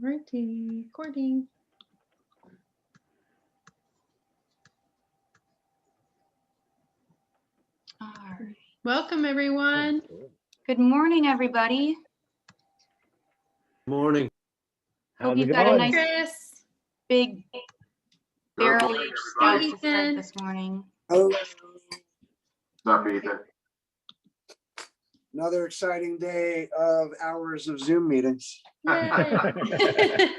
Alrighty, recording. All right. Welcome, everyone. Good morning, everybody. Morning. Hope How's you've it got a going? nice Chris. big barrel aged stout to start Ethan. this morning. Hello. Not Ethan. Another exciting day of hours of Zoom meetings. Yay.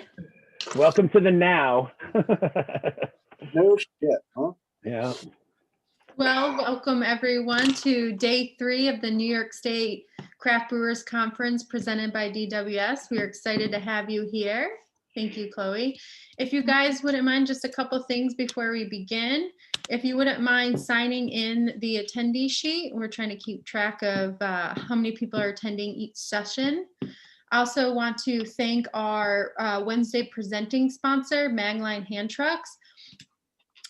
Welcome to the now. No shit, huh? Yeah. Well, welcome everyone to day 3 of the New York State Craft Brewers Conference presented by DWS. We are excited to have you here. Thank you, Chloe. If you guys wouldn't mind, just a couple things before we begin. If you wouldn't mind signing in the attendee sheet, we're trying to keep track of how many people are attending each session. I also want to thank our Wednesday presenting sponsor, Magline Hand Trucks.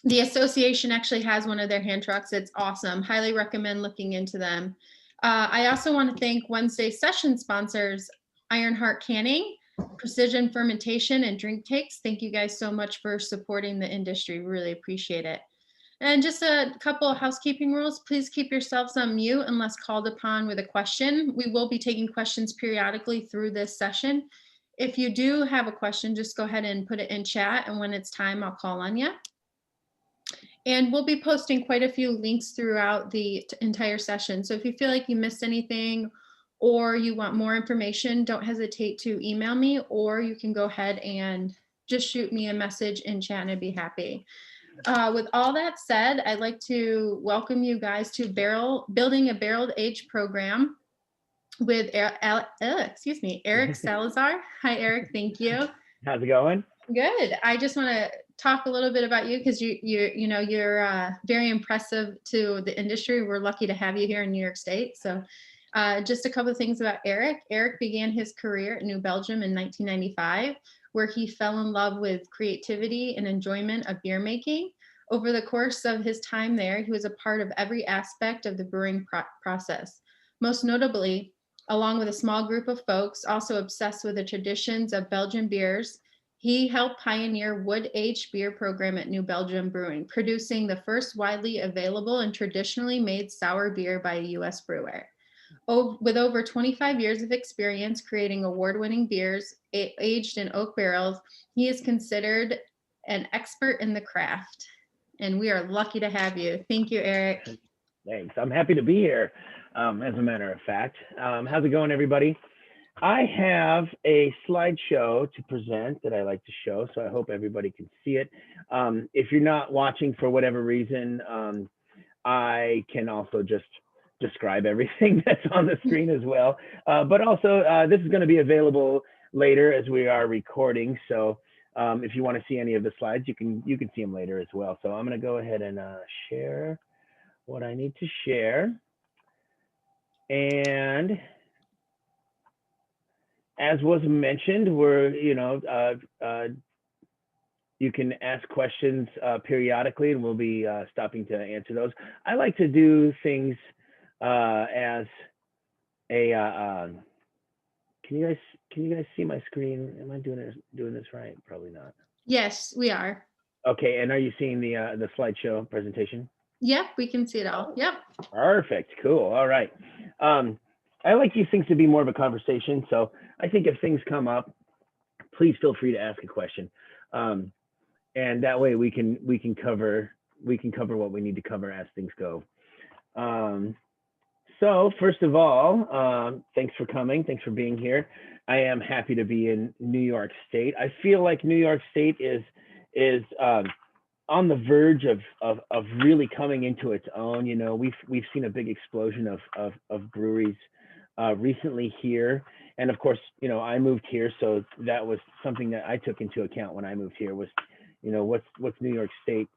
The association actually has one of their hand trucks. It's awesome. Highly recommend looking into them. I also want to thank Wednesday session sponsors, Ironheart Canning, Precision Fermentation, and Drink Takes. Thank you guys so much for supporting the industry. Really appreciate it. And just a couple of housekeeping rules. Please keep yourselves on mute unless called upon with a question. We will be taking questions periodically through this session. If you do have a question, just go ahead and put it in chat, and when it's time, I'll call on you. And we'll be posting quite a few links throughout the entire session. So if you feel like you missed anything or you want more information, don't hesitate to email me, or you can go ahead and just shoot me a message in chat and I'd be happy. With all that said, I'd like to welcome you guys to Building a Barreled Age program with Eric Salazar. Hi, Eric. Thank you. How's it going? Good. I just want to talk a little bit about you because you're very impressive to the industry. We're lucky to have you here in New York State. So just a couple of things about Eric. Eric began his career in New Belgium in 1995, where he fell in love with creativity and enjoyment of beer making. Over the course of his time there, he was a part of every aspect of the brewing process. Most notably, along with a small group of folks also obsessed with the traditions of Belgian beers, he helped pioneer wood-aged beer program at New Belgium Brewing, producing the first widely available and traditionally made sour beer by a U.S. brewer. With over 25 years of experience creating award-winning beers aged in oak barrels, he is considered an expert in the craft. And we are lucky to have you. Thank you, Eric. Thanks. I'm happy to be here, as a matter of fact. How's it going, everybody? I have a slideshow to present that I like to show, so I hope everybody can see it. If you're not watching for whatever reason, I can also just describe everything that's on the screen as well. But also, this is going to be available later as we are recording. So if you want to see any of the slides, you can see them later as well. So I'm going to go ahead and share what I need to share. And as was mentioned, you can ask questions periodically, and we'll be stopping to answer those. I like to do things as a. Can you guys see my screen? Am I doing this right? Probably not. Yes, we are. Okay, and are you seeing the slideshow presentation? Yep, we can see it all. Yep. Perfect. Cool. All right. I like these things to be more of a conversation. So I think if things come up, please feel free to ask a question. And that way we can cover what we need to cover as things go. So first of all, thanks for coming. Thanks for being here. I am happy to be in New York State. I feel like New York State is on the verge of really coming into its own. You know, we've seen a big explosion of breweries recently here, and of course, you know, I moved here, so that was something that I took into account when I moved here. Was, you know, what's New York State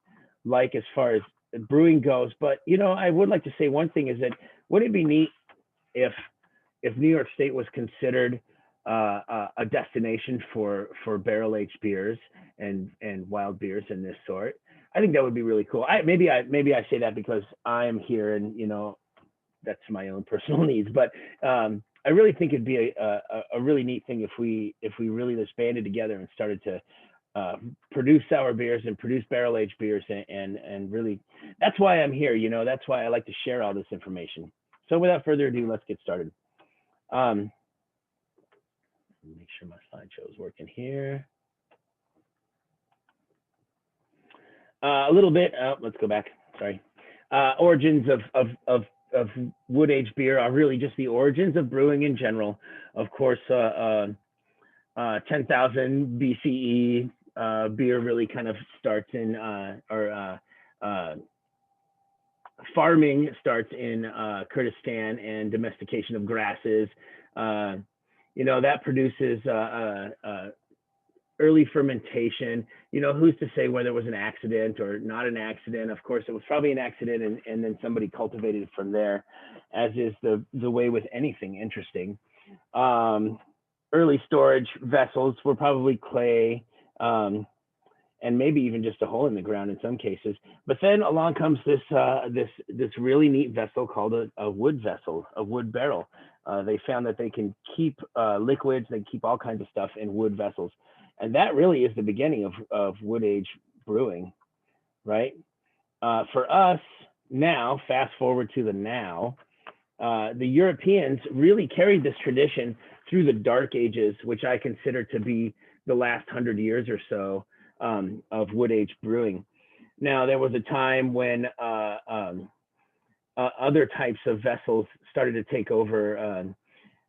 like as far as brewing goes? But you know, I would like to say one thing is that wouldn't it be neat if New York State was considered a destination for barrel-aged beers and wild beers and this sort? I think that would be really cool. Maybe I say that because I am here and, you know, that's my own personal needs, but I I really think it'd be a really neat thing if we really just banded together and started to produce sour beers and produce barrel aged beers and really, that's why I'm here. You know, that's why I like to share all this information. So without further ado, let's get started. Make sure my slideshow is working here. A little bit. Let's go back. Sorry. Origins of wood aged beer are really just the origins of brewing in general. Of course, 10,000 BCE, beer really kind of starts in, farming starts in Kurdistan, and domestication of grasses. You know, that produces early fermentation. You know, who's to say whether it was an accident or not an accident? Of course, it was probably an accident, and then somebody cultivated it from there, as is the way with anything interesting. Early storage vessels were probably clay, and maybe even just a hole in the ground in some cases. But then along comes this really neat vessel called a wood vessel, a wood barrel. They found that they can keep liquids, they keep all kinds of stuff in wood vessels. And that really is the beginning of wood age brewing, right? For us now, fast forward to the now, the Europeans really carried this tradition through the Dark Ages, which I consider to be the last 100 years or so of wood age brewing. Now, there was a time when other types of vessels started to take over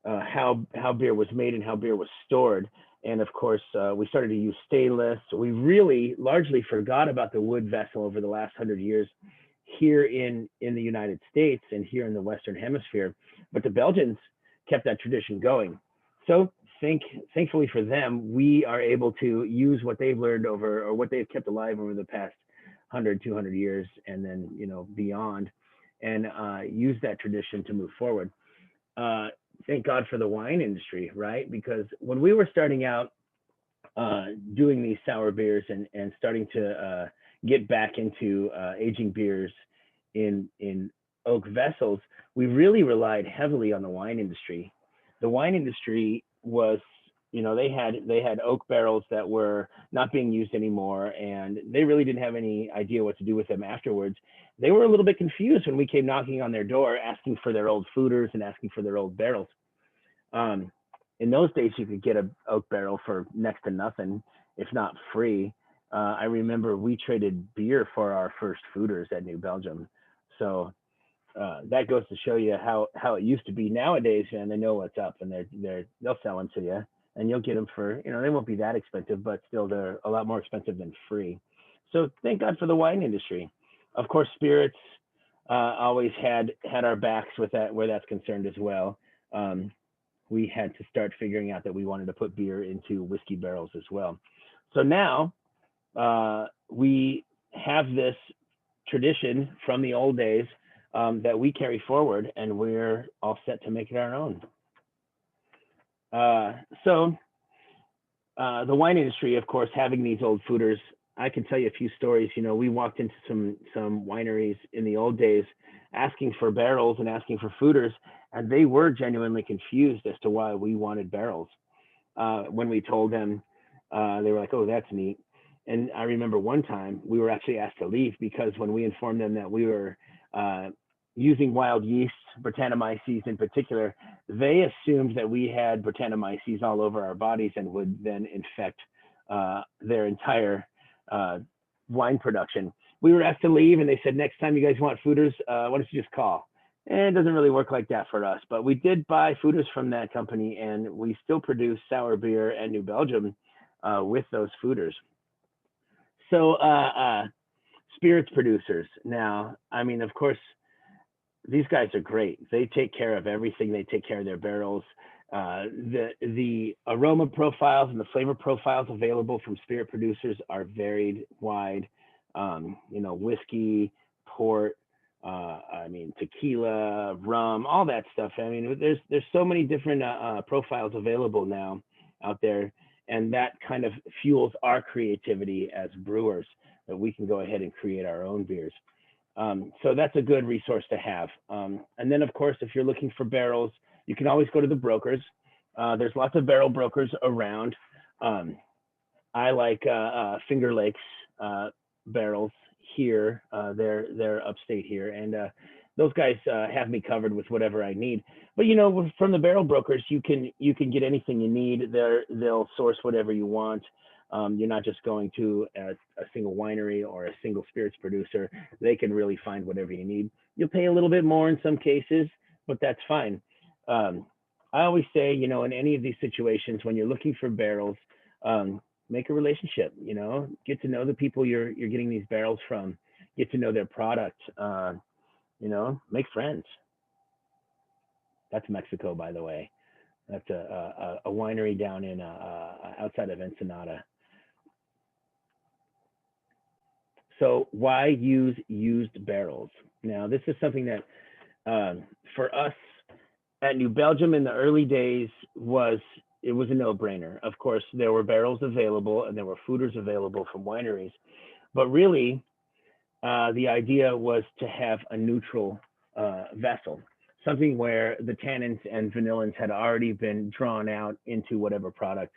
how beer was made and how beer was stored. And of course, we started to use stainless. We really largely forgot about the wood vessel over the last 100 years here in the United States and here in the Western Hemisphere. But the Belgians kept that tradition going. So thankfully for them, we are able to use what they've learned over, or what they've kept alive over the past 100, 200 years, and then, you know, beyond, and use that tradition to move forward. Thank God for the wine industry, right? Because when we were starting out doing these sour beers and starting to get back into aging beers in oak vessels, we really relied heavily on the wine industry. The wine industry was, you know, they had oak barrels that were not being used anymore, and they really didn't have any idea what to do with them afterwards. They were a little bit confused when we came knocking on their door asking for their old foeders and asking for their old barrels. In those days, you could get an oak barrel for next to nothing, if not free. I remember we traded beer for our first foeders at New Belgium. So that goes to show you how it used to be. Nowadays, and they know what's up, and they'll sell them to you, and you'll get them for, you know, they won't be that expensive, but still they're a lot more expensive than free. So thank God for the wine industry. Of course, spirits always had our backs with that, where that's concerned as well. We had to start figuring out that we wanted to put beer into whiskey barrels as well. So now we have this tradition from the old days that we carry forward, and we're all set to make it our own. So the wine industry, of course, having these old foeders, I can tell you a few stories. You know, we walked into some wineries in the old days asking for barrels and asking for foeders, and they were genuinely confused as to why we wanted barrels. When we told them, they were like, "Oh, that's neat." And I remember one time we were actually asked to leave because when we informed them that we were using wild yeast, Brettanomyces in particular, they assumed that we had Brettanomyces all over our bodies and would then infect their entire wine production. We were asked to leave, and they said, "Next time you guys want foeders, why don't you just call?" And it doesn't really work like that for us, but we did buy foeders from that company, and we still produce sour beer at New Belgium with those foeders. So spirits producers. Now, I mean, of course, these guys are great. They take care of everything. They take care of their barrels. The aroma profiles and the flavor profiles available from spirit producers are varied, wide. You know, whiskey, port, I mean, tequila, rum, all that stuff. I mean, there's so many different profiles available now out there, and that kind of fuels our creativity as brewers, that we can go ahead and create our own beers. So that's a good resource to have. And then, of course, if you're looking for barrels, you can always go to the brokers. There's lots of barrel brokers around. I like Finger Lakes barrels here. They're upstate here, and those guys have me covered with whatever I need. But you know, from the barrel brokers, you can get anything you need. They'll source whatever you want. You're not just going to a single winery or a single spirits producer. They can really find whatever you need. You'll pay a little bit more in some cases, but that's fine. I always say, you know, in any of these situations, when you're looking for barrels, make a relationship, you know, get to know the people you're getting these barrels from, get to know their product, you know, make friends. That's Mexico, by the way. That's a winery down in outside of Ensenada. So why use used barrels? Now, this is something that for us at New Belgium in the early days was a no-brainer. Of course, there were barrels available and there were foeders available from wineries, but really the idea was to have a neutral vessel, something where the tannins and vanillins had already been drawn out into whatever product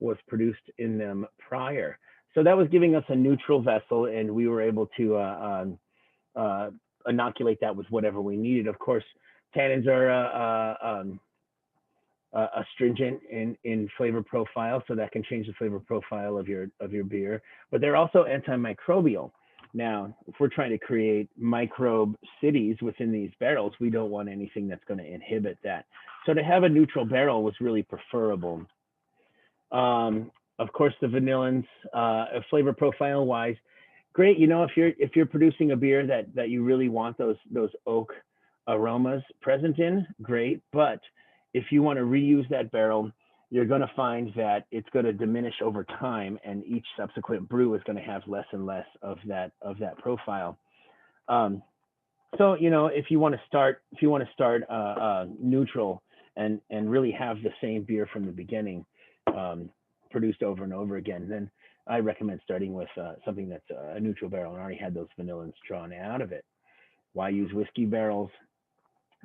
was produced in them prior. So that was giving us a neutral vessel, and we were able to inoculate that with whatever we needed. Of course, tannins are astringent in flavor profile, so that can change the flavor profile of your beer. But they're also antimicrobial. Now, if we're trying to create microbe cities within these barrels, we don't want anything that's going to inhibit that. So to have a neutral barrel was really preferable. Of course, the vanillins, flavor profile wise, great. You know, if you're producing a beer that you really want those oak aromas present in, great. But if you want to reuse that barrel, you're going to find that it's going to diminish over time, and each subsequent brew is going to have less and less of that profile. So you know, if you want to start neutral and really have the same beer from the beginning, produced over and over again, then I recommend starting with something that's a neutral barrel and already had those vanillins drawn out of it. Why use whiskey barrels?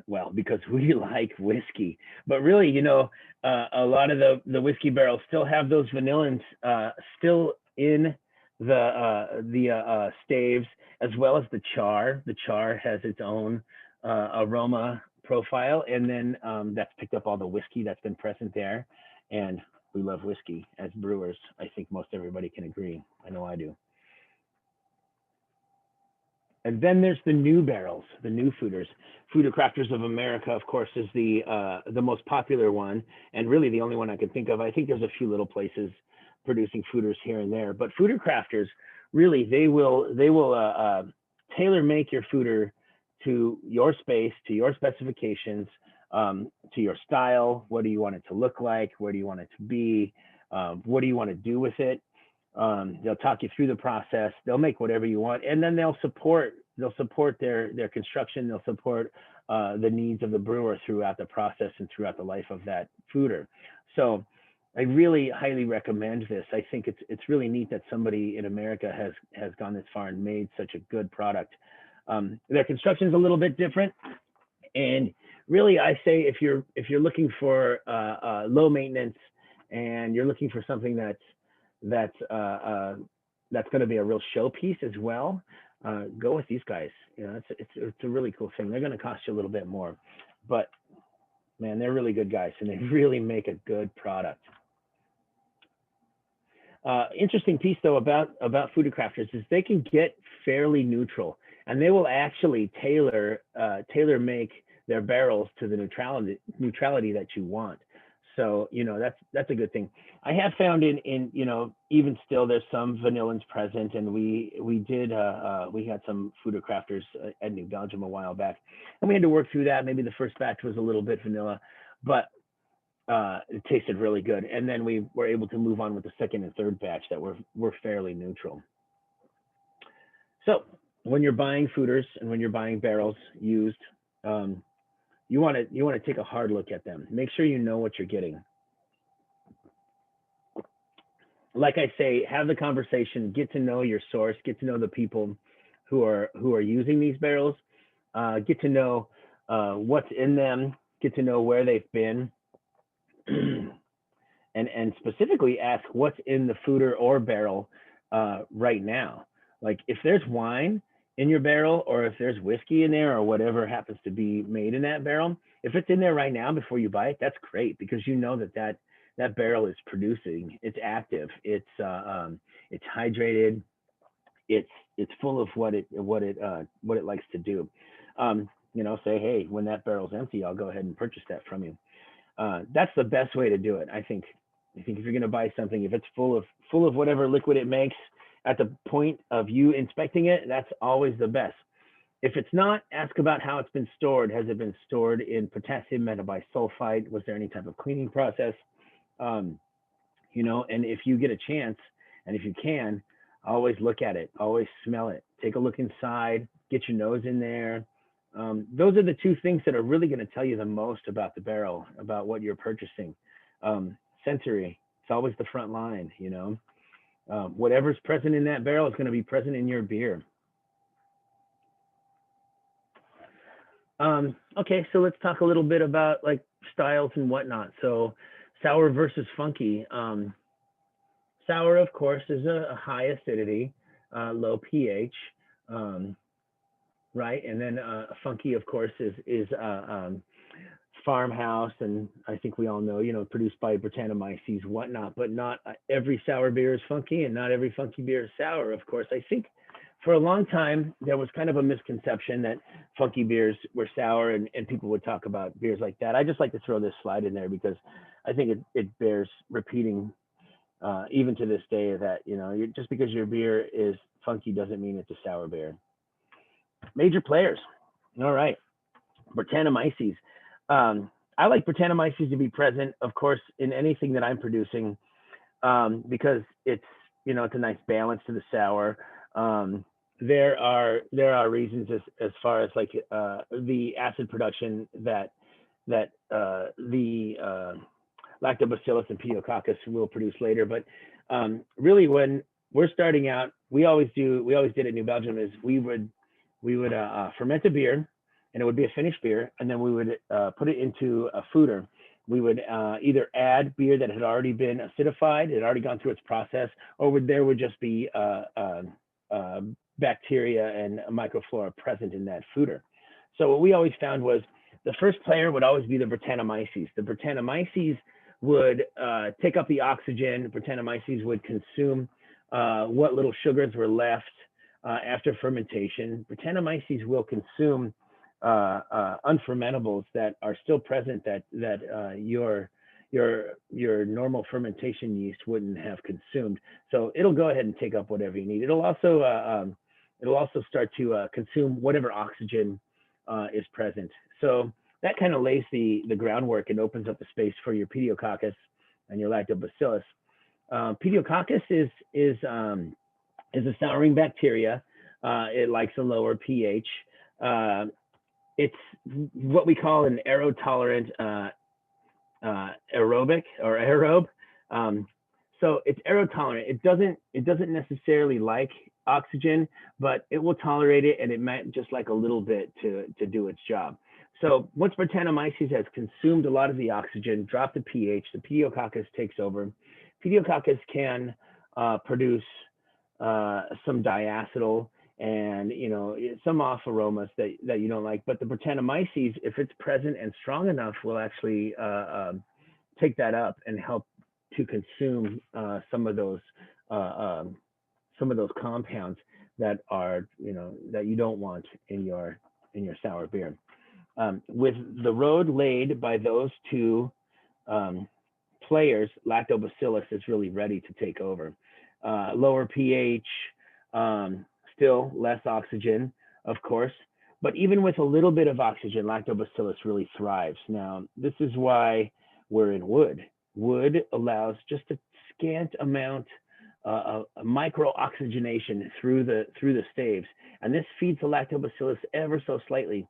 Well, because we like whiskey, but really, you know, a lot of the whiskey barrels still have those vanillins still in the staves, as well as the char. The char has its own aroma profile, and then that's picked up all the whiskey that's been present there. And we love whiskey as brewers. I think most everybody can agree. I know I do. And then there's the new barrels, the new foeders. Foeder Crafters of America, of course, is the most popular one, and really the only one I can think of. I think there's a few little places producing foeders here and there, but Foeder Crafters, really, they will tailor make your foeder to your space, to your specifications, to your style. What do you want it to look like? Where do you want it to be? What do you want to do with it? They'll talk you through the process. They'll make whatever you want, and then they'll support their construction. They'll support the needs of the brewer throughout the process and throughout the life of that foeder. So I really highly recommend this. I think it's really neat that somebody in America has gone this far and made such a good product. Their construction is a little bit different, and really I say if you're looking for low maintenance and you're looking for something that's going to be a real showpiece as well, go with these guys. You know, it's a really cool thing. They're going to cost you a little bit more, but man, they're really good guys, and they really make a good product. Interesting piece though about Foeder Crafters is they can get fairly neutral, and they will actually tailor make their barrels to the neutrality that you want. So, you know, that's a good thing. I have found in you know, even still there's some vanillins present, and we had some Foeder Crafters at New Belgium a while back, and we had to work through that. Maybe the first batch was a little bit vanilla, but it tasted really good. And then we were able to move on with the second and third batch that were fairly neutral. So when you're buying foeders and when you're buying barrels used, you want to take a hard look at them. Make sure you know what you're getting. Like I say, have the conversation, get to know your source, get to know the people who are using these barrels, get to know what's in them, get to know where they've been, and specifically ask what's in the fooder or barrel right now. Like if there's wine in your barrel, or if there's whiskey in there, or whatever happens to be made in that barrel, if it's in there right now before you buy it, that's great, because you know that barrel is producing, it's active, it's hydrated, it's full of what it likes to do. You know, say, hey, when that barrel's empty, I'll go ahead and purchase that from you. That's the best way to do it, I think. If you're going to buy something, if it's full of whatever liquid it makes at the point of you inspecting it, that's always the best. If it's not, ask about how it's been stored. Has it been stored in potassium metabisulfite? Was there any type of cleaning process? You know, and if you get a chance, and if you can, always look at it, always smell it, take a look inside, get your nose in there. Those are the two things that are really going to tell you the most about the barrel, about what you're purchasing. Sensory, it's always the front line, you know. Whatever's present in that barrel is going to be present in your beer. Okay, so let's talk a little bit about like styles and whatnot. So sour versus funky. Sour, of course, is a high acidity, low pH, right? And then funky, of course, is farmhouse, and I think we all know, you know, produced by Brettanomyces, whatnot, but not every sour beer is funky, and not every funky beer is sour, of course. I think for a long time, there was kind of a misconception that funky beers were sour, and people would talk about beers like that. I just like to throw this slide in there because I think it bears repeating, even to this day, that, you know, just because your beer is funky doesn't mean it's a sour beer. Major players. All right. Brettanomyces. I like Brettanomyces to be present, of course, in anything that I'm producing, because it's, you know, it's a nice balance to the sour. There are reasons as far as like the acid production that the lactobacillus and pediococcus will produce later. But really, when we're starting out, we always did at New Belgium is we would ferment a beer, and it would be a finished beer, and then we would put it into a fooder. We would either add beer that had already been acidified, it had already gone through its process, or there would just be bacteria and microflora present in that fooder. So what we always found was the first player would always be the Brettanomyces. The Brettanomyces would take up the oxygen. Brettanomyces would consume what little sugars were left after fermentation. Brettanomyces will consume unfermentables that are still present that your normal fermentation yeast wouldn't have consumed. So it'll go ahead and take up whatever you need. It'll also start to consume whatever oxygen is present. So that kind of lays the groundwork and opens up the space for your pediococcus and your lactobacillus. Pediococcus is a souring bacteria. It likes a lower pH. It's what we call an aerotolerant aerobic or aerobe. So it's aerotolerant. It doesn't necessarily like oxygen, but it will tolerate it, and it might just like a little bit to do its job. So once Brettanomyces has consumed a lot of the oxygen, drop the pH, the pediococcus takes over. Pediococcus can produce some diacetyl and, you know, some off aromas that you don't like, but the Brettanomyces, if it's present and strong enough, will actually take that up and help to consume some of those compounds that are, you know, that you don't want in your sour beer. With the road laid by those two players, lactobacillus is really ready to take over. Lower pH, still less oxygen, of course, but even with a little bit of oxygen, lactobacillus really thrives. Now, this is why we're in wood. Wood allows just a scant amount of micro oxygenation through the staves, and this feeds the lactobacillus ever so slightly.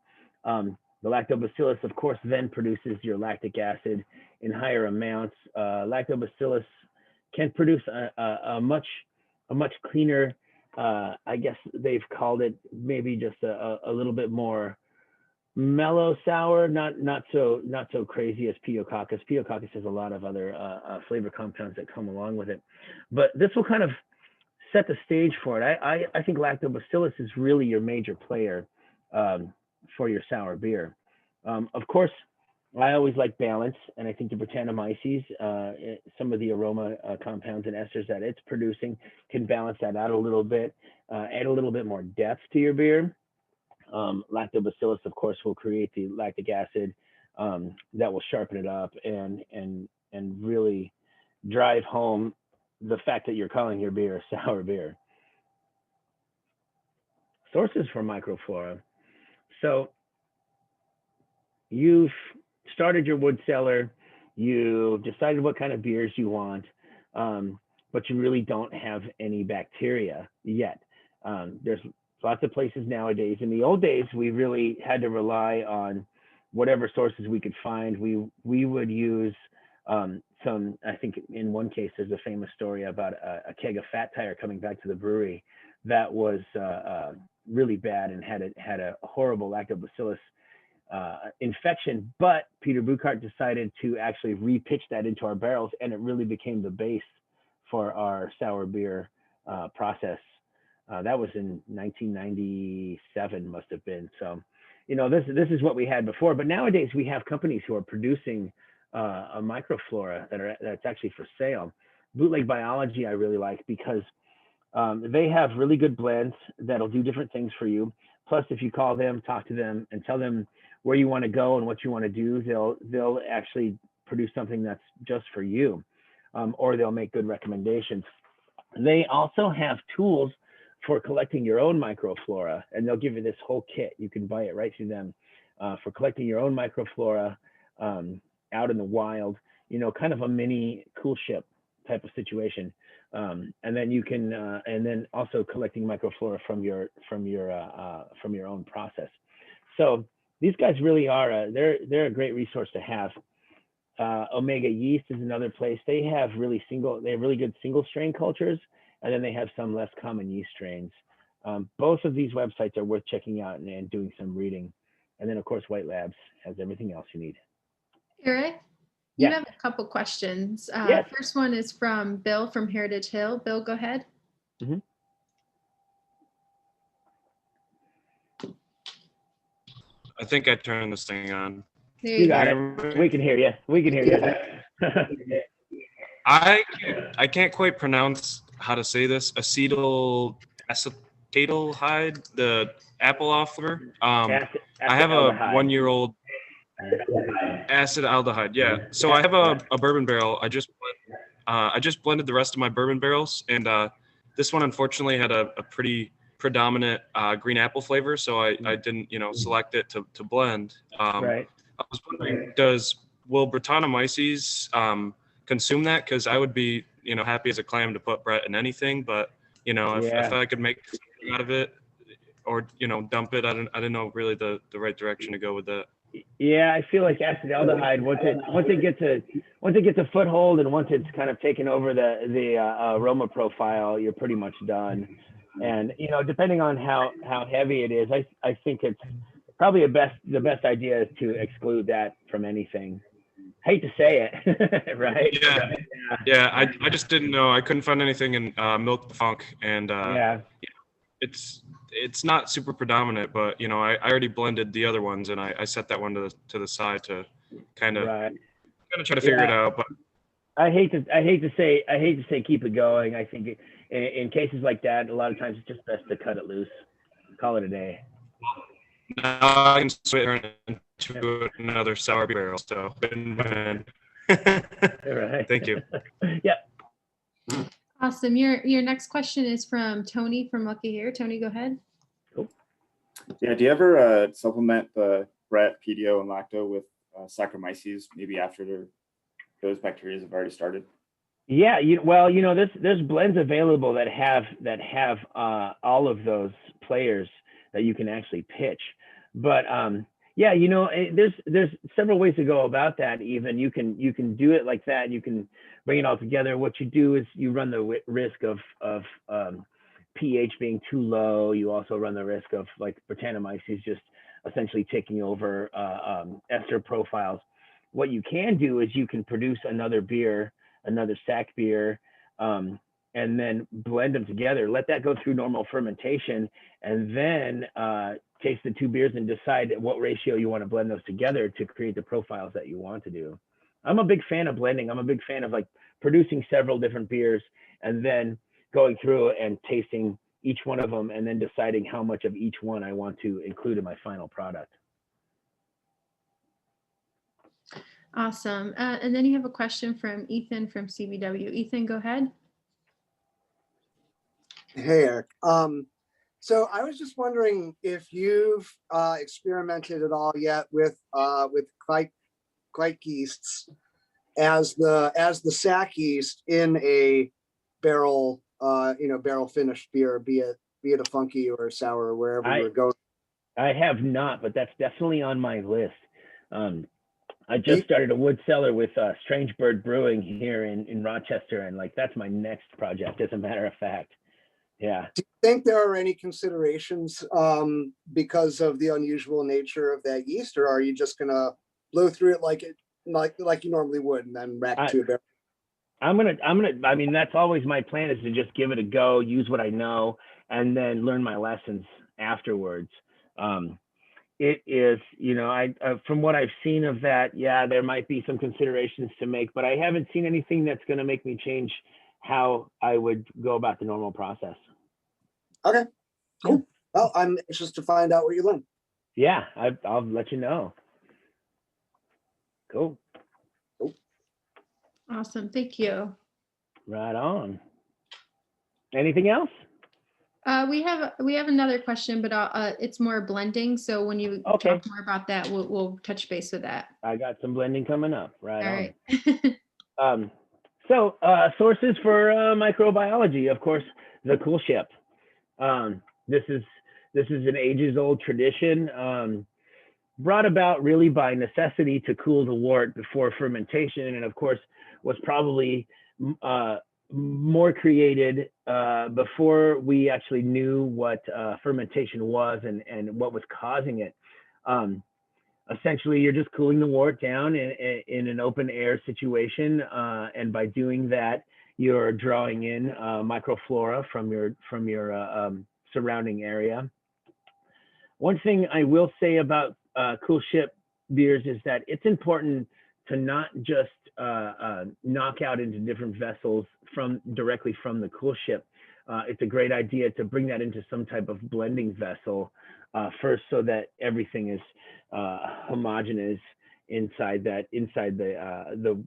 The lactobacillus, of course, then produces your lactic acid in higher amounts. Lactobacillus can produce a much cleaner, I guess they've called it maybe just a little bit more mellow sour, not so crazy as Pediococcus. Pediococcus has a lot of other flavor compounds that come along with it, but this will kind of set the stage for it. I think Lactobacillus is really your major player for your sour beer. Of course, I always like balance, and I think the Brettanomyces, some of the aroma compounds and esters that it's producing can balance that out a little bit, add a little bit more depth to your beer. Lactobacillus, of course, will create the lactic acid that will sharpen it up and really drive home the fact that you're calling your beer a sour beer. Sources for microflora. So you've started your wood cellar, you decided what kind of beers you want, but you really don't have any bacteria yet. There's lots of places nowadays. In the old days, we really had to rely on whatever sources we could find. We would use some, I think in one case, there's a famous story about a keg of fat tire coming back to the brewery that was really bad and had a horrible lactobacillus infection, but Peter Buchart decided to actually repitch that into our barrels, and it really became the base for our sour beer process. That was in 1997, must have been. So, this is what we had before, but nowadays we have companies who are producing a microflora that's actually for sale. Bootleg Biology I really like because they have really good blends that'll do different things for you. Plus, if you call them, talk to them, and tell them where you want to go and what you want to do, they'll actually produce something that's just for you, or they'll make good recommendations. They also have tools for collecting your own microflora, and they'll give you this whole kit. You can buy it right through them for collecting your own microflora out in the wild, kind of a mini cool ship type of situation. And then you can, and then also collecting microflora from your own process. So these guys really are, they're a great resource to have. Omega Yeast is another place. They have really good single strain cultures, and then they have some less common yeast strains. Both of these websites are worth checking out and doing some reading. And then of course, White Labs has everything else you need. Eric, you Yeah. have a couple questions. Yes. First one is from Bill from Heritage Hill. Bill, go ahead. Mm-hmm. I think I turned this thing on. There You go. got it. We can hear you. We can hear you. I can't quite pronounce how to say this. Acetaldehyde, the apple offer. I have a 1-year-old acetaldehyde. Yeah. So I have a bourbon barrel. I just blended the rest of my bourbon barrels, and this one unfortunately had a pretty predominant green apple flavor, so I didn't select it to blend. Right. I was wondering, will Brettanomyces consume that? Because I would be happy as a clam to put Brett in anything, but if I could make something out of it or dump it, I didn't know really the right direction to go with that. Yeah, I feel like acetaldehyde once it gets a foothold and once it's kind of taken over the aroma profile, you're pretty much done. And depending on how heavy it is, I think it's probably the best idea is to exclude that from anything. Hate to say it, right? Yeah. I just didn't know. I couldn't find anything in Milk the Funk, and it's not super predominant, but I already blended the other ones, and I set that one to the side to kind of try to figure it out. But I hate to say keep it going. I think in cases like that, a lot of times it's just best to cut it loose, call it a day. Now I can switch into another sour barrel. So win-win. Right. Thank you. Yep. Awesome. Your next question is from Tony from Lucky Hair. Tony, go ahead. Cool. Yeah. Do you ever supplement the Brett, PDO, and Lacto with Saccharomyces maybe after those bacteria have already started? Yeah. There's blends available that have all of those players that you can actually pitch. But there's several ways to go about that. Even you can do it like that. You can bring it all together. What you do is you run the risk of pH being too low. You also run the risk of like Brettanomyces just essentially taking over ester profiles. What you can do is you can produce another beer, another sack beer, and then blend them together, let that go through normal fermentation, and then taste the two beers and decide what ratio you want to blend those together to create the profiles that you want to do. I'm a big fan of blending. I'm a big fan of like producing several different beers and then going through and tasting each one of them and then deciding how much of each one I want to include in my final product. Awesome. And then you have a question from Ethan from CBW. Ethan, go ahead. Hey, Eric. So I was just wondering if you've experimented at all yet with Kveik yeasts as the sack yeast in a barrel, barrel finished beer, be it a funky or a sour or wherever you're going. I have not, but that's definitely on my list. I just started a wood cellar with Strange Bird Brewing here in Rochester, and like that's my next project, as a matter of fact. Yeah. Do you think there are any considerations because of the unusual nature of that yeast, or are you just gonna blow through it like you normally would and then rack to a barrel? I mean, that's always my plan, is to just give it a go, use what I know, and then learn my lessons afterwards. It is, from what I've seen of that, yeah, there might be some considerations to make, but I haven't seen anything that's going to make me change how I would go about the normal process. Okay, cool. Well, I'm anxious to find out what you learn. Yeah, I'll let you know. Cool. Awesome. Thank you. Right on. Anything else? We have another question, but it's more blending. So when you talk more about that, we'll touch base with that. I got some blending coming up. Right on. So sources for microbiology, of course, the cool ship. This is an ages-old tradition, brought about really by necessity to cool the wort before fermentation, and of course was probably more created before we actually knew what fermentation was and what was causing it. Essentially, you're just cooling the wort down in an open air situation, and by doing that, you're drawing in microflora from your surrounding area. One thing I will say about cool ship beers is that it's important to not just knock out into different vessels directly from the cool ship. It's a great idea to bring that into some type of blending vessel first, so that everything is homogeneous inside the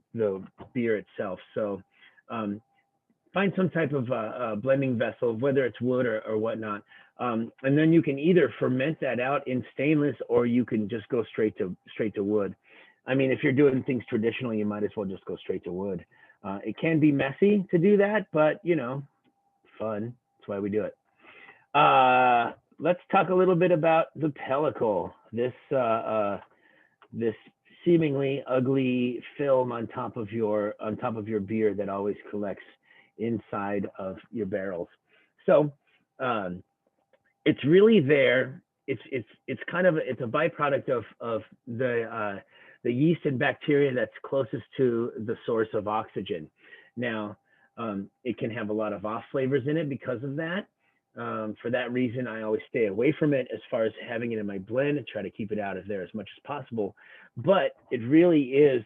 beer itself. So find some type of blending vessel, whether it's wood or whatnot, and then you can either ferment that out in stainless, or you can just go straight to wood. I mean, if you're doing things traditionally, you might as well just go straight to wood. It can be messy to do that, but fun. That's why we do it. Let's talk a little bit about the pellicle. This seemingly ugly film on top of your beer that always collects inside of your barrels. So it's really there. It's a byproduct of the yeast and bacteria that's closest to the source of oxygen. Now, it can have a lot of off flavors in it because of that. For that reason, I always stay away from it as far as having it in my blend, and try to keep it out of there as much as possible. But it really is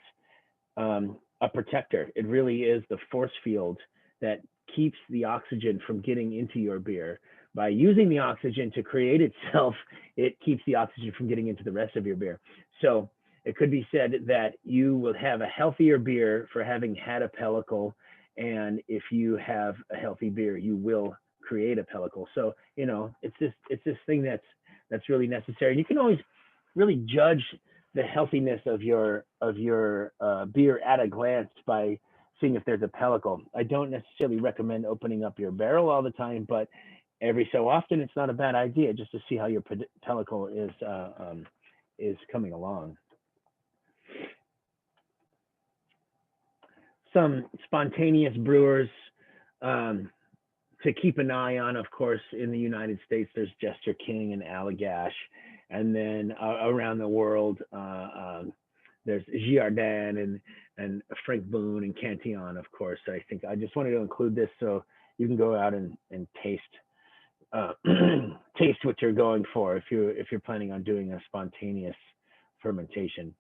a protector. It really is the force field that keeps the oxygen from getting into your beer. By using the oxygen to create itself, it keeps the oxygen from getting into the rest of your beer. So it could be said that you will have a healthier beer for having had a pellicle, and if you have a healthy beer, you will create a pellicle. So it's this thing that's really necessary. And you can always really judge the healthiness of your beer at a glance by seeing if there's a pellicle. I don't necessarily recommend opening up your barrel all the time, but every so often it's not a bad idea just to see how your pellicle is coming along. Some spontaneous brewers to keep an eye on, of course, in the United States, there's Jester King and Allagash. And then around the world, there's Girardin and Frank Boone and Cantillon, of course. I think I just wanted to include this so you can go out and taste taste what you're going for if you're planning on doing a spontaneous fermentation.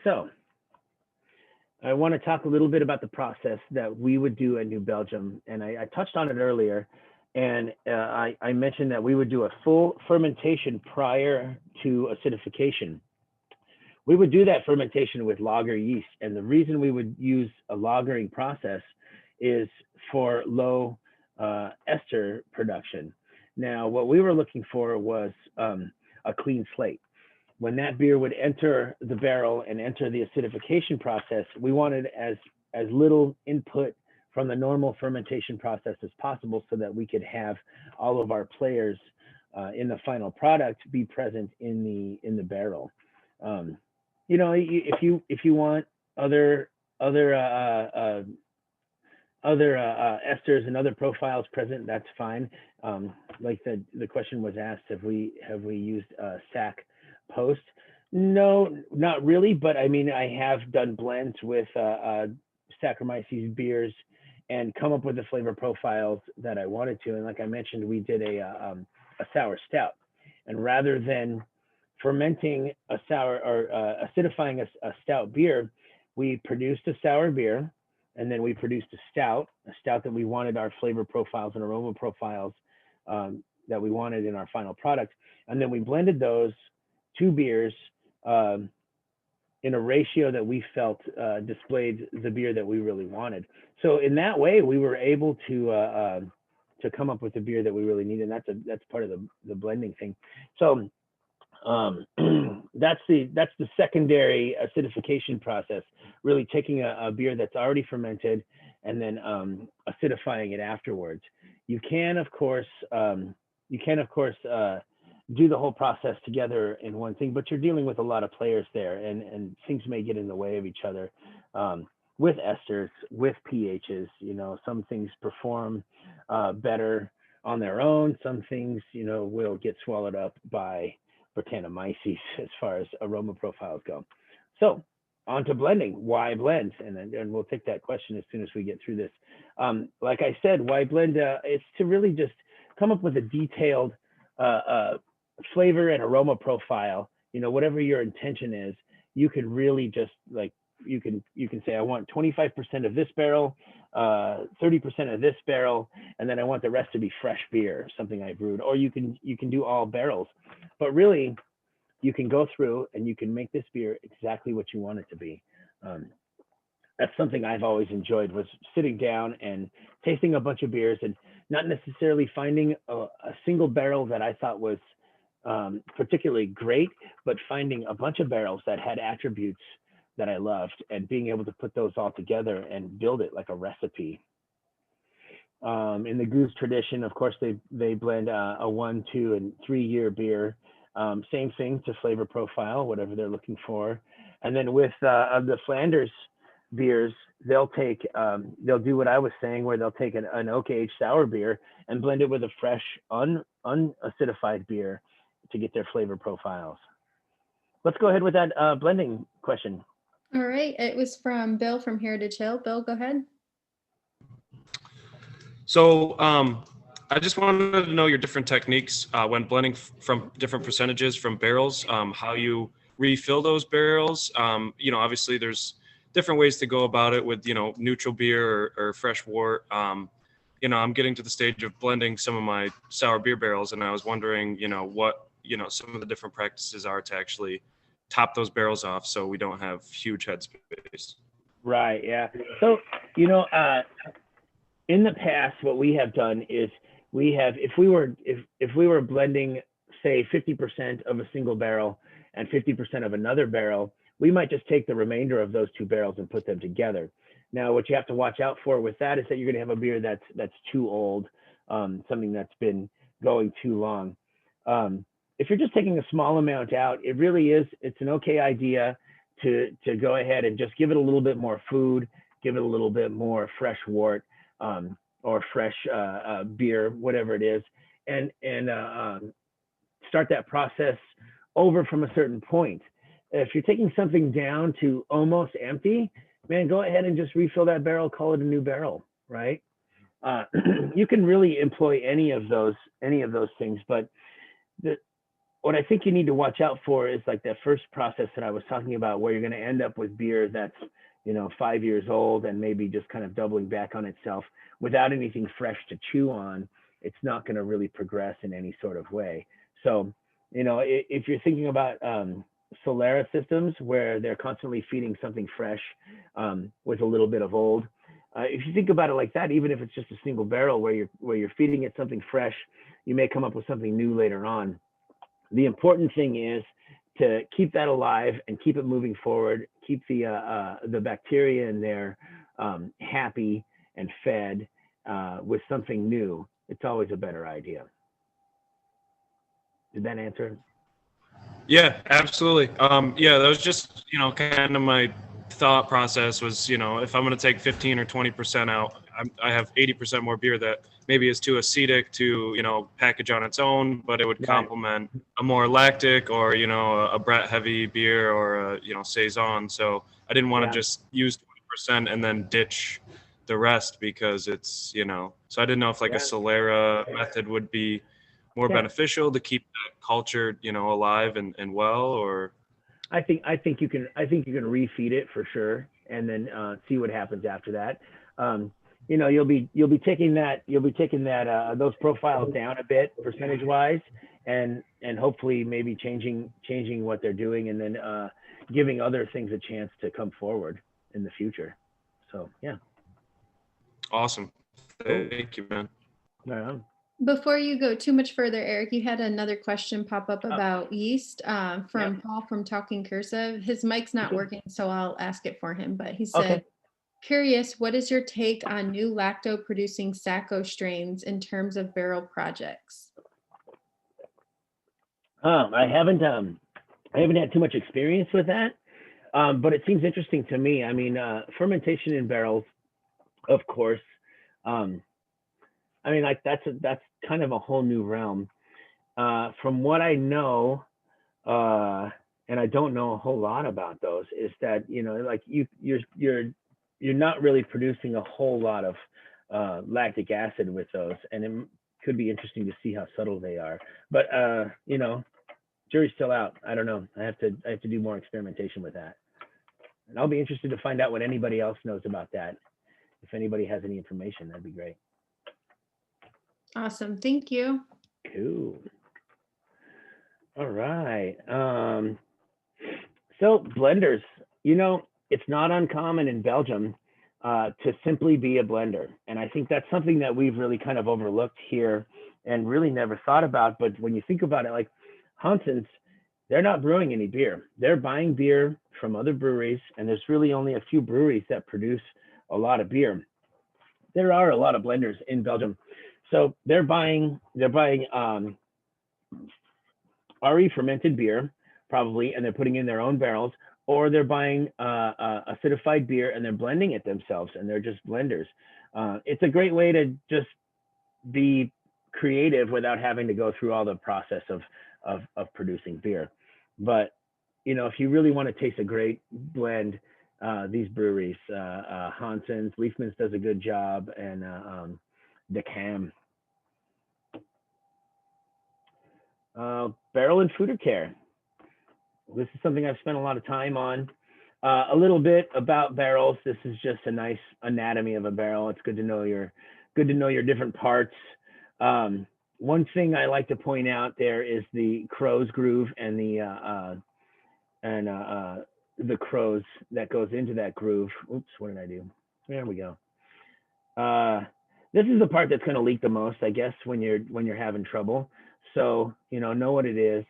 So I want to talk a little bit about the process that we would do at New Belgium, and I touched on it earlier. And I mentioned that we would do a full fermentation prior to acidification. We would do that fermentation with lager yeast. And the reason we would use a lagering process is for low ester production. Now, what we were looking for was a clean slate. When that beer would enter the barrel and enter the acidification process, we wanted as little input from the normal fermentation process as possible so that we could have all of our players in the final product be present in the barrel. You know, if you want other esters and other profiles present, that's fine. Like the question was asked, have we used SAC post? No, not really. But I mean, I have done blends with Saccharomyces beers and come up with the flavor profiles that I wanted to. And like I mentioned, we did a sour stout. And rather than fermenting a sour or acidifying a stout beer, we produced a sour beer, and then we produced a stout that we wanted our flavor profiles and aroma profiles that we wanted in our final product. And then we blended those two beers in a ratio that we felt displayed the beer that we really wanted. So in that way, we were able to come up with the beer that we really needed. And that's part of the blending thing. So that's the secondary acidification process, really taking a beer that's already fermented and then acidifying it afterwards. You can of course do the whole process together in one thing, but you're dealing with a lot of players there, and things may get in the way of each other with esters, with pHs. You know, some things perform better on their own. Some things, you know, will get swallowed up by Brettanomyces as far as aroma profiles go. So on to blending. Why blend? And we'll take that question as soon as we get through this. Like I said, why blend? It's to really just come up with a detailed flavor and aroma profile. You know, whatever your intention is, you could really just like you can say, I want 25% of this barrel, 30% of this barrel, and then I want the rest to be fresh beer, something I brewed. Or you can do all barrels, but really you can go through and you can make this beer exactly what you want it to be. That's something I've always enjoyed, was sitting down and tasting a bunch of beers and not necessarily finding a single barrel that I thought was particularly great, but finding a bunch of barrels that had attributes that I loved and being able to put those all together and build it like a recipe. In the Goose tradition, of course, they blend a 1, 2, and 3 year beer. Same thing to flavor profile, whatever they're looking for. And then with the Flanders beers, they'll do what I was saying, where they'll take an oak aged sour beer and blend it with a fresh unacidified beer to get their flavor profiles. Let's go ahead with that blending question. All right, it was from Bill from Heritage Hill. Bill, go ahead. So I just wanted to know your different techniques when blending from different percentages from barrels, how you refill those barrels. You know, obviously there's different ways to go about it with, you know, neutral beer or fresh wort. You know, I'm getting to the stage of blending some of my sour beer barrels, and I was wondering, you know, what, you know, some of the different practices are to actually top those barrels off so we don't have huge head space. Right, yeah. So, you know, in the past, what we have done is we have, if we were blending, say, 50% of a single barrel and 50% of another barrel, we might just take the remainder of those two barrels and put them together. Now, what you have to watch out for with that is that you're going to have a beer that's too old, something that's been going too long. If you're just taking a small amount out, it's an okay idea to go ahead and just give it a little bit more food, give it a little bit more fresh wort or fresh beer, whatever it is, start that process over from a certain point. If you're taking something down to almost empty, man, go ahead and just refill that barrel, call it a new barrel, right? You can really employ any of those things, but what I think you need to watch out for is like that first process that I was talking about, where you're going to end up with beer that's 5 years old and maybe just kind of doubling back on itself without anything fresh to chew on. It's not going to really progress in any sort of way. So, if you're thinking about Solera systems where they're constantly feeding something fresh with a little bit of old, if you think about it like that, even if it's just a single barrel where you're feeding it something fresh, you may come up with something new later on. The important thing is to keep that alive and keep it moving forward. Keep the bacteria in there happy and fed with something new. It's always a better idea. Did that answer? Yeah, absolutely. Yeah, that was just, kind of my thought process was, if I'm going to take 15 or 20% out, I have 80% more beer that maybe is too acidic to, package on its own, but it would complement a more lactic or, a Brett heavy beer or a, Saison. So I didn't want to just use 20% and then ditch the rest because it's, so I didn't know if like a Solera method would be more beneficial to keep that culture, alive and well, or I think you can refeed it for sure, and then see what happens after that. You'll be taking those profiles down a bit percentage wise, and hopefully maybe changing what they're doing, and then giving other things a chance to come forward in the future. So yeah. Awesome. Thank you, man. Right on. Before you go too much further, Eric, you had another question pop up about yeast from Paul from Talking Cursive. His mic's not working, so I'll ask it for him. But he said, curious, what is your take on new lacto-producing Sacco strains in terms of barrel projects? I haven't had too much experience with that, but it seems interesting to me. I mean, fermentation in barrels, of course. I mean, like that's kind of a whole new realm. From what I know, and I don't know a whole lot about those, is that like you're not really producing a whole lot of lactic acid with those, and it could be interesting to see how subtle they are. But jury's still out. I don't know. I have to do more experimentation with that, and I'll be interested to find out what anybody else knows about that. If anybody has any information, that'd be great. Awesome. Thank you. Cool. All right. So blenders, it's not uncommon in Belgium to simply be a blender. And I think that's something that we've really kind of overlooked here and really never thought about. But when you think about it, like Hansens, they're not brewing any beer. They're buying beer from other breweries, and there's really only a few breweries that produce a lot of beer. There are a lot of blenders in Belgium. So they're buying RE fermented beer, probably, and they're putting in their own barrels, or they're buying acidified beer and they're blending it themselves, and they're just blenders. It's a great way to just be creative without having to go through all the process of producing beer. But if you really want to taste a great blend, these breweries, Hansens, Leafman's does a good job, and De Cam. Barrel and fooder care. This is something I've spent a lot of time on. A little bit about barrels. This is just a nice anatomy of a barrel. It's good to know your different parts. One thing I like to point out there is the crow's groove and the crows that goes into that groove. Oops, what did I do? There we go. This is the part that's going to leak the most, I guess, when you're having trouble. So, know what it is,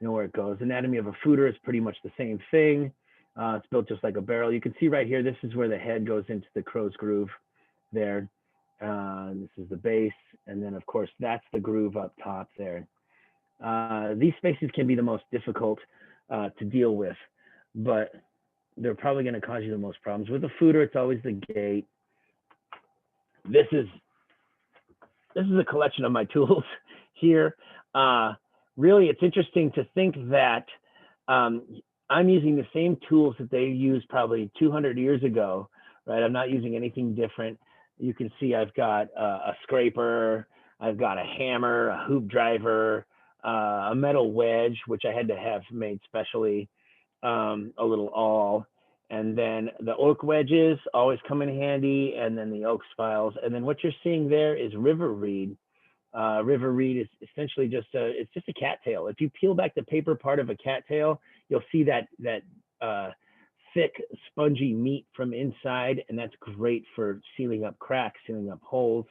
know where it goes. Anatomy of a fooder is pretty much the same thing. It's built just like a barrel. You can see right here, this is where the head goes into the crow's groove there. This is the base. And then, of course, that's the groove up top there. These spaces can be the most difficult to deal with, but they're probably going to cause you the most problems. With a fooder, it's always the gate. This is this is a collection of my tools here. Really, it's interesting to think that I'm using the same tools that they used probably 200 years ago, right? I'm not using anything different. You can see I've got a scraper, I've got a hammer, a hoop driver, a metal wedge, which I had to have made specially, a little awl, and then the oak wedges always come in handy, and then the oak spiles. And then what you're seeing there is river reed. River reed is essentially it's just a cattail. If you peel back the paper part of a cattail, you'll see that thick, spongy meat from inside, and that's great for sealing up cracks, sealing up holes.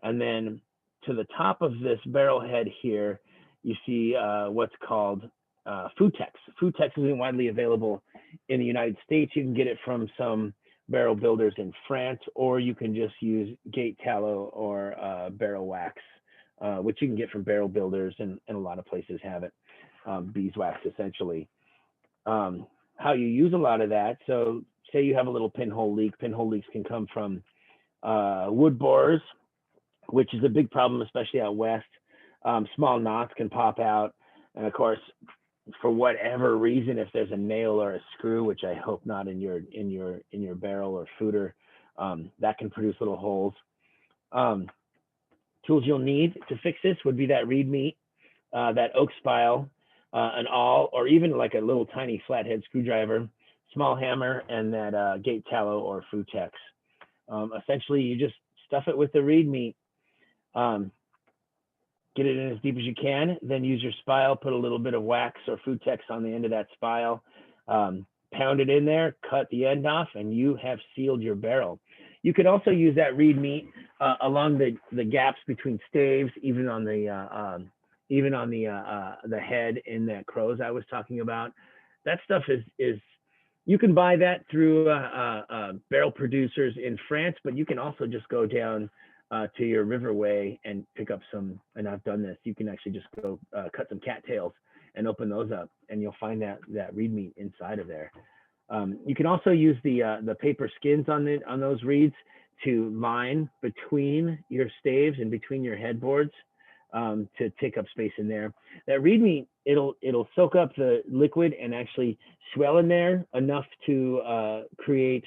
And then to the top of this barrel head here, you see what's called Futex. Futex is widely available in the United States. You can get it from some barrel builders in France, or you can just use gate tallow or barrel wax, which you can get from barrel builders, and a lot of places have it, beeswax essentially. How you use a lot of that, so say you have a little pinhole leak. Pinhole leaks can come from wood borers, which is a big problem, especially out west. Small knots can pop out, and of course, for whatever reason, if there's a nail or a screw, which I hope not in your barrel or fooder, that can produce little holes. Tools you'll need to fix this would be that reed meat, that oak spile, an awl, or even like a little tiny flathead screwdriver, small hammer, and that gate tallow or Futex. Essentially, you just stuff it with the reed meat. Get it in as deep as you can, then use your spile, put a little bit of wax or Futex on the end of that spile, pound it in there, cut the end off, and you have sealed your barrel. You could also use that reed meat along the gaps between staves, even on the head in that crows I was talking about. That stuff is you can buy that through barrel producers in France, but you can also just go down to your riverway and pick up some, and I've done this, you can actually just go cut some cattails and open those up, and you'll find that reed meat inside of there. You can also use the paper skins on those reeds to line between your staves and between your headboards to take up space in there. That reed meat, it'll soak up the liquid and actually swell in there enough to create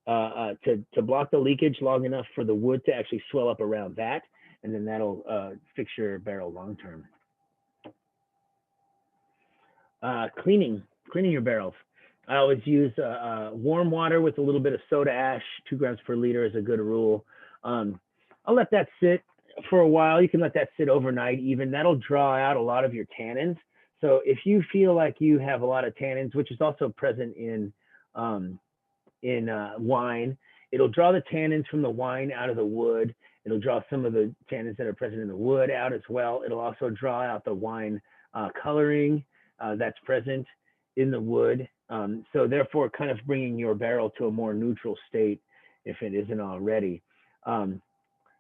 to block the leakage long enough for the wood to actually swell up around that, and then that'll fix your barrel long term. Cleaning your barrels. I always use warm water with a little bit of soda ash. 2 grams per liter is a good rule. I'll let that sit for a while. You can let that sit overnight even. That'll draw out a lot of your tannins. So if you feel like you have a lot of tannins, which is also present in wine, it'll draw the tannins from the wine out of the wood. It'll draw some of the tannins that are present in the wood out as well. It'll also draw out the wine coloring that's present in the wood. So therefore, kind of bringing your barrel to a more neutral state if it isn't already.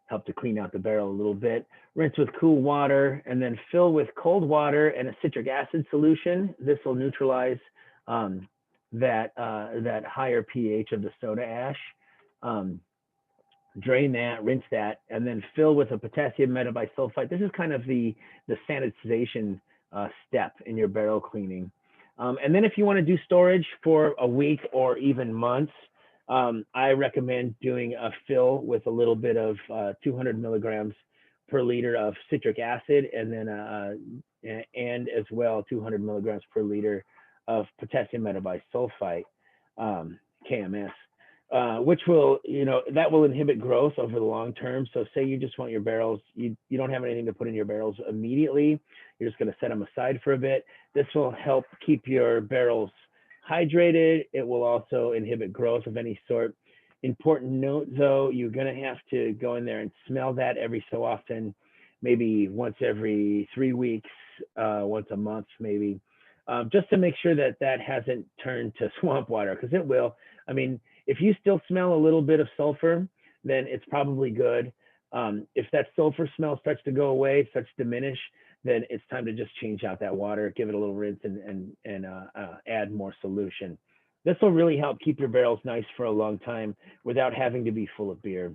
Help to clean out the barrel a little bit. Rinse with cool water, and then fill with cold water and a citric acid solution. This will neutralize that higher pH of the soda ash. Drain that, rinse that, and then fill with a potassium metabisulfite. This is kind of the sanitization step in your barrel cleaning. And then if you want to do storage for a week or even months, I recommend doing a fill with a little bit of 200 milligrams per liter of citric acid, and then and as well 200 milligrams per liter of potassium metabisulfite, KMS, which will, that will inhibit growth over the long term. So say you just want your barrels, you don't have anything to put in your barrels immediately, you're just going to set them aside for a bit. This will help keep your barrels hydrated. It will also inhibit growth of any sort. Important note though, you're going to have to go in there and smell that every so often, maybe once every 3 weeks, once a month maybe, just to make sure that that hasn't turned to swamp water, because it will. I mean, if you still smell a little bit of sulfur, then it's probably good. If that sulfur smell starts to go away, starts to diminish, then it's time to just change out that water, give it a little rinse, and add more solution. This will really help keep your barrels nice for a long time without having to be full of beer.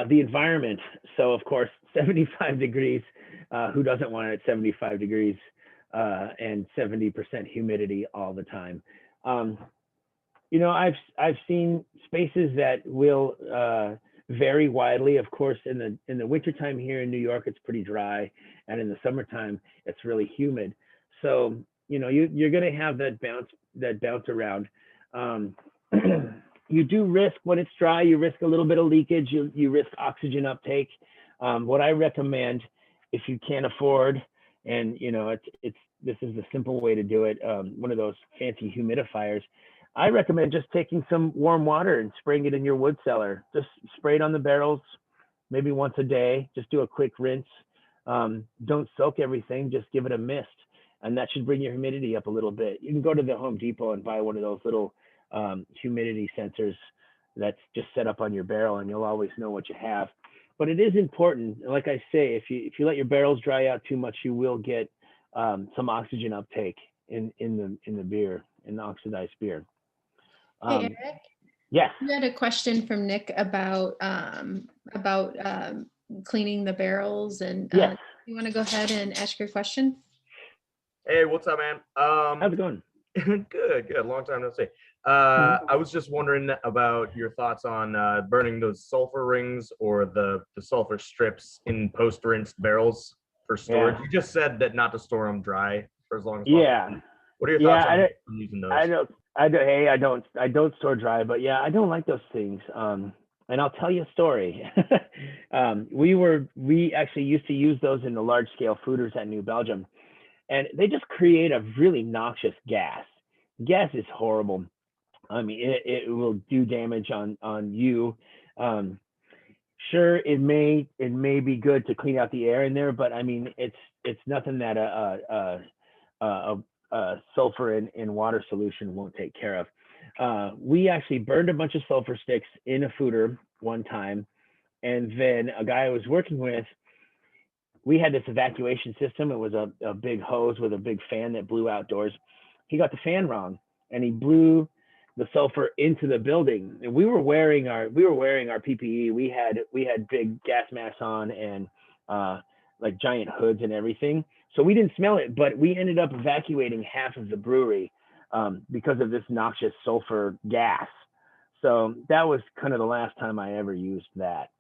The environment. So of course, 75 degrees. Who doesn't want it at 75 degrees and 70% humidity all the time? You know, I've seen spaces that will vary widely. Of course, in the wintertime here in New York, it's pretty dry, and in the summertime, it's really humid. So you know, you're going to have that bounce around. You do risk when it's dry, you risk a little bit of leakage, you risk oxygen uptake. What I recommend, if you can't afford, and you know, this is the simple way to do it, one of those fancy humidifiers, I recommend just taking some warm water and spraying it in your wood cellar. Just spray it on the barrels, maybe once a day. Just do a quick rinse. Don't soak everything, just give it a mist. And that should bring your humidity up a little bit. You can go to the Home Depot and buy one of those little humidity sensors that's just set up on your barrel, and you'll always know what you have. But it is important, like I say, if you let your barrels dry out too much, you will get some oxygen uptake in the beer, in the oxidized beer. Hey, Eric, yes. we had a question from Nick about cleaning the barrels, and yes. You want to go ahead and ask your question? Hey, what's up, man? How's it going? Good. Long time no see. I was just wondering about your thoughts on burning those sulfur rings or the sulfur strips in post-rinsed barrels for storage. Yeah. You just said that not to store them dry for as long as possible. Yeah. What are your thoughts on using those? I don't store dry, but yeah, I don't like those things. And I'll tell you a story. We actually used to use those in the large scale fooders at New Belgium, and they just create a really noxious gas. Gas is horrible. I mean, it will do damage on you. Sure, it may be good to clean out the air in there, but I mean, it's nothing that a sulfur in water solution won't take care of. We actually burned a bunch of sulfur sticks in a foeder one time, and then a guy I was working with, we had this evacuation system. It was a big hose with a big fan that blew outdoors. He got the fan wrong, and he blew the sulfur into the building. And we were wearing our PPE. We had big gas masks on and like giant hoods and everything. So we didn't smell it, but we ended up evacuating half of the brewery because of this noxious sulfur gas. So that was kind of the last time I ever used that.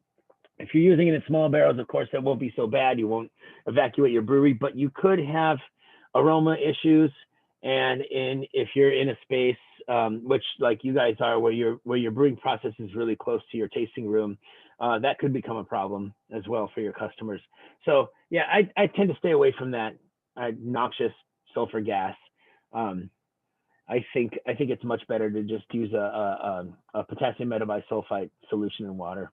If you're using it in small barrels, of course, that won't be so bad. You won't evacuate your brewery, but you could have aroma issues. And if you're in a space, which like you guys are, where your brewing process is really close to your tasting room, that could become a problem as well for your customers. So yeah, I tend to stay away from that noxious sulfur gas. I think it's much better to just use a potassium metabisulfite solution in water.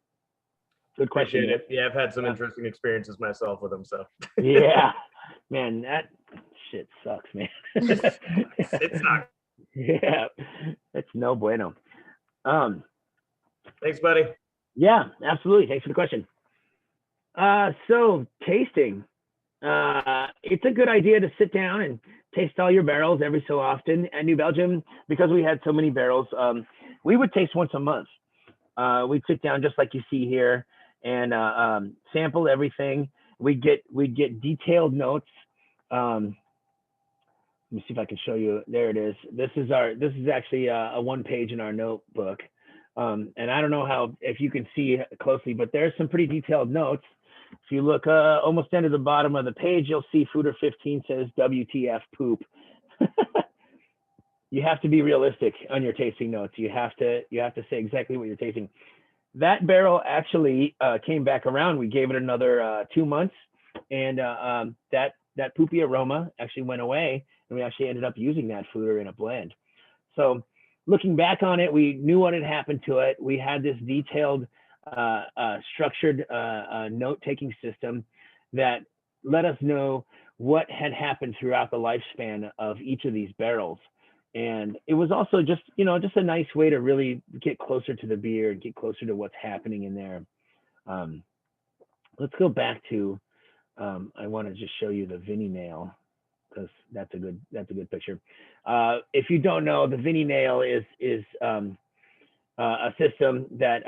Good question. Appreciate it. Yeah, I've had some interesting experiences myself with them. So yeah, man, that shit sucks, man. It sucks. Yeah, it's no bueno. Thanks, buddy. Yeah, absolutely. Thanks for the question. So tasting, it's a good idea to sit down and taste all your barrels every so often. At New Belgium, because we had so many barrels, we would taste once a month. We'd sit down just like you see here and sample everything. We'd get detailed notes. Let me see if I can show you. There it is. This is actually a 1 page in our notebook. And I don't know if you can see closely, but there's some pretty detailed notes. If you look almost down to the bottom of the page, you'll see fooder 15 says WTF poop. You have to be realistic on your tasting notes. You have to say exactly what you're tasting. That barrel actually came back around. We gave it another 2 months, and that poopy aroma actually went away, and we actually ended up using that fooder in a blend. So looking back on it, we knew what had happened to it. We had this detailed, structured note-taking system that let us know what had happened throughout the lifespan of each of these barrels. And it was also just a nice way to really get closer to the beer and get closer to what's happening in there. Let's go back to, I want to just show you the Vinny nail, because that's a good picture. If you don't know, the Vinny nail is a system that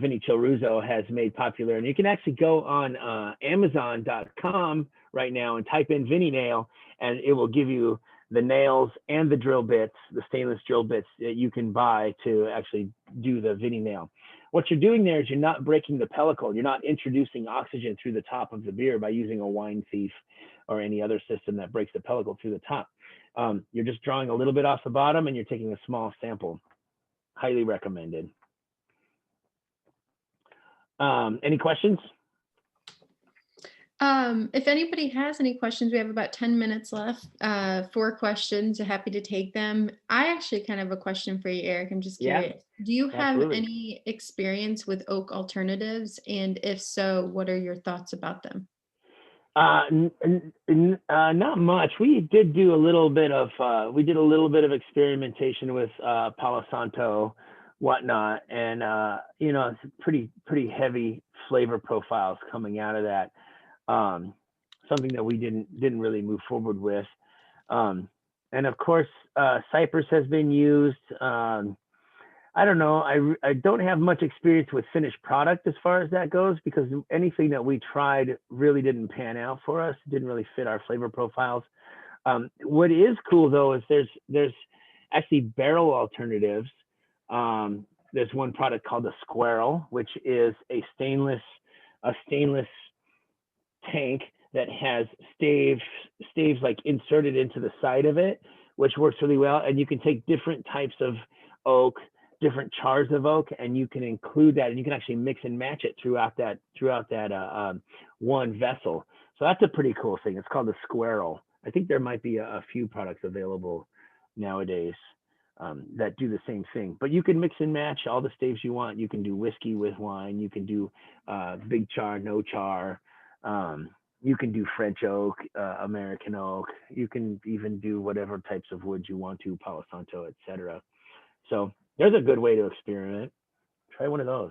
Vinny Chilruzzo has made popular. And you can actually go on Amazon.com right now and type in Vinny nail, and it will give you the nails and the drill bits, the stainless drill bits that you can buy to actually do the Vinny nail. What you're doing there is you're not breaking the pellicle. You're not introducing oxygen through the top of the beer by using a wine thief or any other system that breaks the pellicle through the top. You're just drawing a little bit off the bottom and you're taking a small sample. Highly recommended. Any questions? If anybody has any questions, we have about 10 minutes left. 4 questions. Happy to take them. I actually kind of have a question for you, Eric. I'm just curious. Do you have any experience with oak alternatives? And if so, what are your thoughts about them? Not much. We did do a little bit of experimentation with Palo Santo, whatnot, and you know, it's pretty heavy flavor profiles coming out of that. Something that we didn't really move forward with. And of course, Cypress has been used. I don't know. I don't have much experience with finished product as far as that goes, because anything that we tried really didn't pan out for us. Didn't really fit our flavor profiles. What is cool though is there's actually barrel alternatives. There's one product called the Squirrel, which is a stainless tank that has staves like inserted into the side of it, which works really well. And you can take different types of oak, different chars of oak, and you can include that, and you can actually mix and match it throughout that one vessel. So that's a pretty cool thing. It's called the Squirrel. I think there might be a few products available nowadays that do the same thing, but you can mix and match all the staves you want. You can do whiskey with wine. You can do big char, no char. You can do French oak, American oak. You can even do whatever types of woods you want to, Palo Santo, etc. So there's a good way to experiment. Try one of those.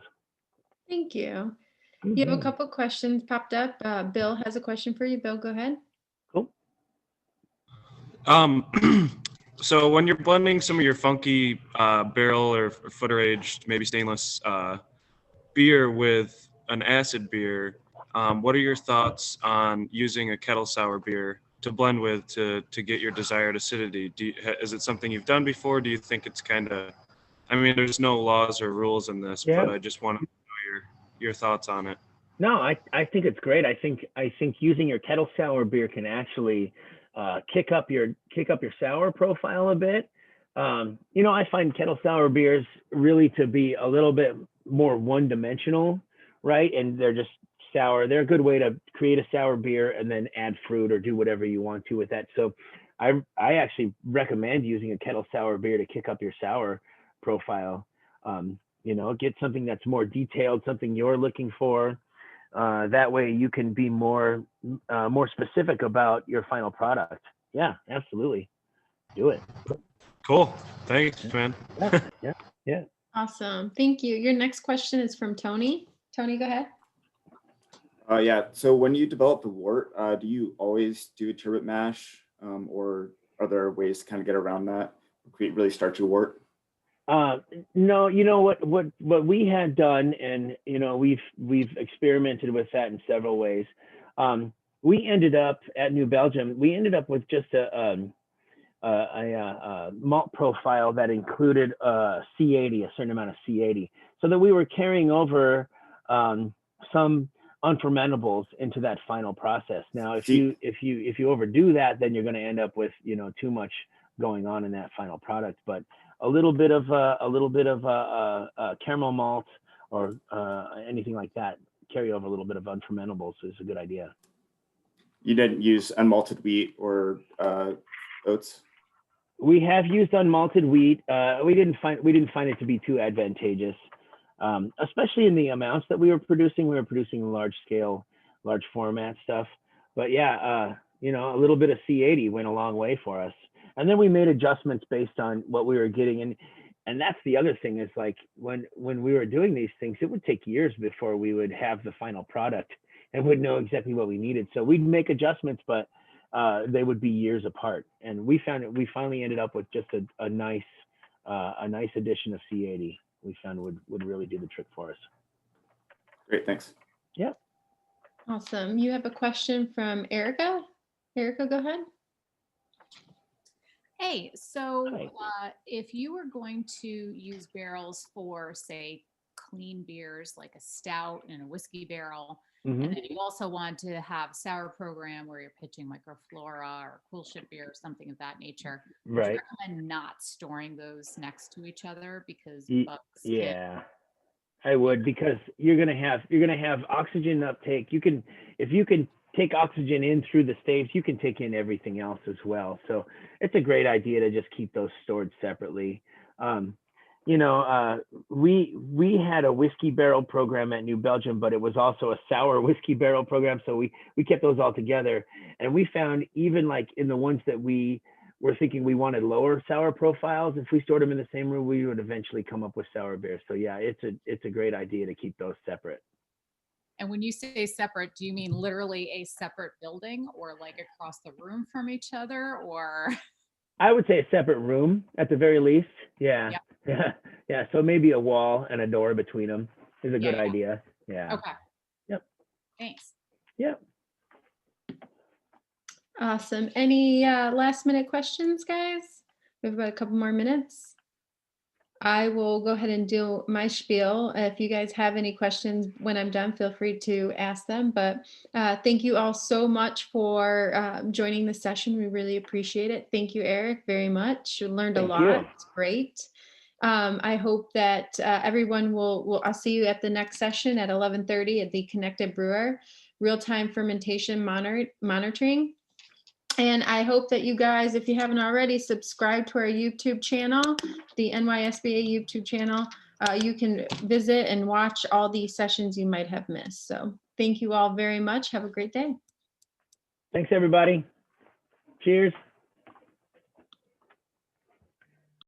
Thank you. You have a couple questions popped up. Bill has a question for you. Bill, go ahead. Cool. So when you're blending some of your funky barrel or footer aged, maybe stainless beer with an acid beer, what are your thoughts on using a kettle sour beer to blend with to get your desired acidity? Is it something you've done before? Do you think it's kind of, I mean, there's no laws or rules in this, but I just want to know your thoughts on it. No, I think it's great. I think using your kettle sour beer can actually kick up your sour profile a bit. You know, I find kettle sour beers really to be a little bit more one-dimensional, right? And they're just sour. They're a good way to create a sour beer and then add fruit or do whatever you want to with that. So I actually recommend using a kettle sour beer to kick up your sour profile. You know, get something that's more detailed, something you're looking for. That way you can be more specific about your final product. Yeah, absolutely. Do it. Cool. Thanks, man. Yeah. Awesome. Thank you. Your next question is from Tony. Tony, go ahead. Yeah. So when you develop the wort, do you always do a turbot mash, or are there ways to kind of get around that? Really start your wort? No, you know what we had done, and you know we've experimented with that in several ways. We ended up at New Belgium. We ended up with just a malt profile that included C80, a certain amount of C80, so that we were carrying over some unfermentables into that final process. Now, if you overdo that, then you're going to end up with too much going on in that final product. But a little bit of caramel malt or anything like that, carry over a little bit of unfermentables is a good idea. You didn't use unmalted wheat or oats? We have used unmalted wheat. We didn't find it to be too advantageous, especially in the amounts that we were producing. We were producing large scale, large format stuff. But yeah, a little bit of C80 went a long way for us. And then we made adjustments based on what we were getting. And that's the other thing is, like, when we were doing these things, it would take years before we would have the final product and would know exactly what we needed. So we'd make adjustments, but they would be years apart. And we finally ended up with just a nice addition of C80. would really do the trick for us. Great, thanks. Yeah. Awesome. You have a question from Erica? Erica, go ahead. Hey, so Hi. if you were going to use barrels for, say, clean beers like a stout and a whiskey barrel, and then you also want to have a sour program where you're pitching microflora or coolship beer or something of that nature, would you recommend not storing those next to each other because bugs can? Yeah, I would, because you're gonna have oxygen uptake. If you can take oxygen in through the staves, you can take in everything else as well. So it's a great idea to just keep those stored separately. We had a whiskey barrel program at New Belgium, but it was also a sour whiskey barrel program. So we kept those all together, and we found even like in the ones that we were thinking we wanted lower sour profiles, if we stored them in the same room, we would eventually come up with sour beers. So yeah, it's a great idea to keep those separate. And when you say separate, do you mean literally a separate building or like across the room from each other, or? I would say a separate room at the very least. Yeah. Yep. Yeah. So maybe a wall and a door between them is a good idea. Yeah. Okay. Yep. Thanks. Yep. Awesome. Any last minute questions, guys? We have about a couple more minutes. I will go ahead and do my spiel. If you guys have any questions when I'm done, feel free to ask them. But thank you all so much for joining the session. We really appreciate it. Thank you, Eric, very much. You learned a lot. It's great. I hope that everyone I'll see you at the next session at 11:30 at the Connected Brewer, real-time fermentation monitoring. And I hope that you guys, if you haven't already, subscribe to our YouTube channel, the NYSBA YouTube channel. You can visit and watch all these sessions you might have missed. So thank you all very much. Have a great day. Thanks, everybody. Cheers.